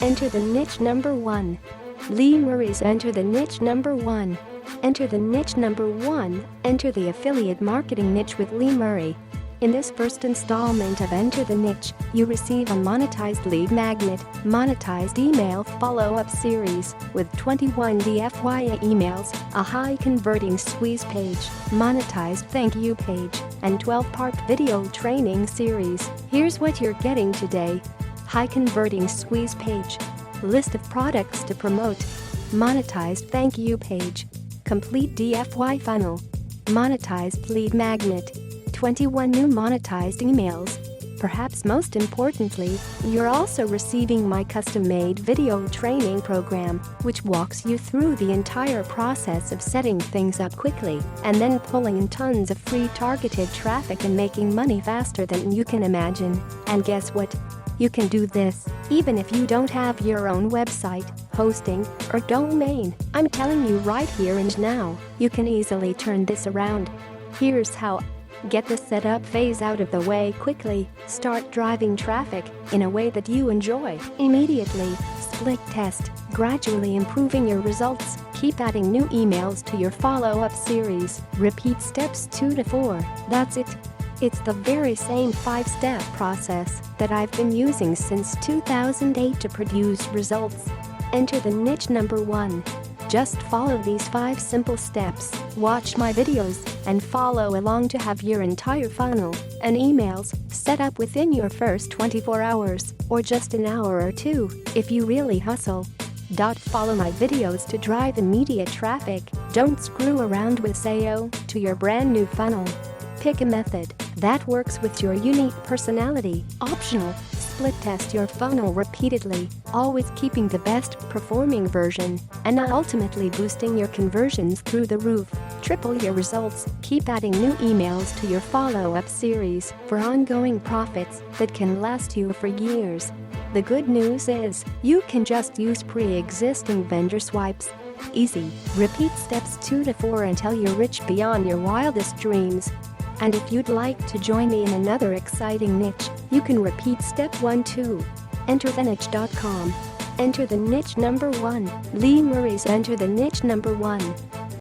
Enter the niche number 1. Lee Murray's Enter the Niche Number 1. Enter the niche number 1. Enter the affiliate marketing niche with Lee Murray. In this first installment of Enter the Niche, you receive a monetized lead magnet, monetized email follow-up series with 21 DFY emails, a high-converting squeeze page, monetized thank you page, and 12-part video training series. Here's what you're getting today. High-converting squeeze page. List of products to promote. Monetized thank you page. Complete DFY funnel. Monetized lead magnet. 21 new monetized emails. Perhaps most importantly, you're also receiving my custom-made video training program, which walks you through the entire process of setting things up quickly and then pulling in tons of free targeted traffic and making money faster than you can imagine. And guess what? You can do this even if you don't have your own website, hosting, or domain. I'm telling you right here and now, you can easily turn this around. Here's how. Get the setup phase out of the way quickly. Start driving traffic in a way that you enjoy immediately. Split test, gradually improving your results. Keep adding new emails to your follow-up series. Repeat steps 2 to 4. That's it. It's the very same 5-step process that I've been using since 2008 to produce results. Enter the niche number 1. Just follow these 5 simple steps, watch my videos, and follow along to have your entire funnel and emails set up within your first 24 hours or just an hour or 2 if you really hustle. Follow my videos to drive immediate traffic. Don't screw around with SEO to your brand new funnel. Pick a method that works with your unique personality. Optional. Split test your funnel repeatedly, always keeping the best performing version and ultimately boosting your conversions through the roof. Triple your results. Keep adding new emails to your follow-up series for ongoing profits that can last you for years. The good news is, you can just use pre-existing vendor swipes. Easy. Repeat steps 2 to 4 until you're rich beyond your wildest dreams. And if you'd like to join me in another exciting niche, you can repeat step 1 too. EnterTheNiche.com. Enter the niche number 1. Lee Murray's Enter the Niche Number 1.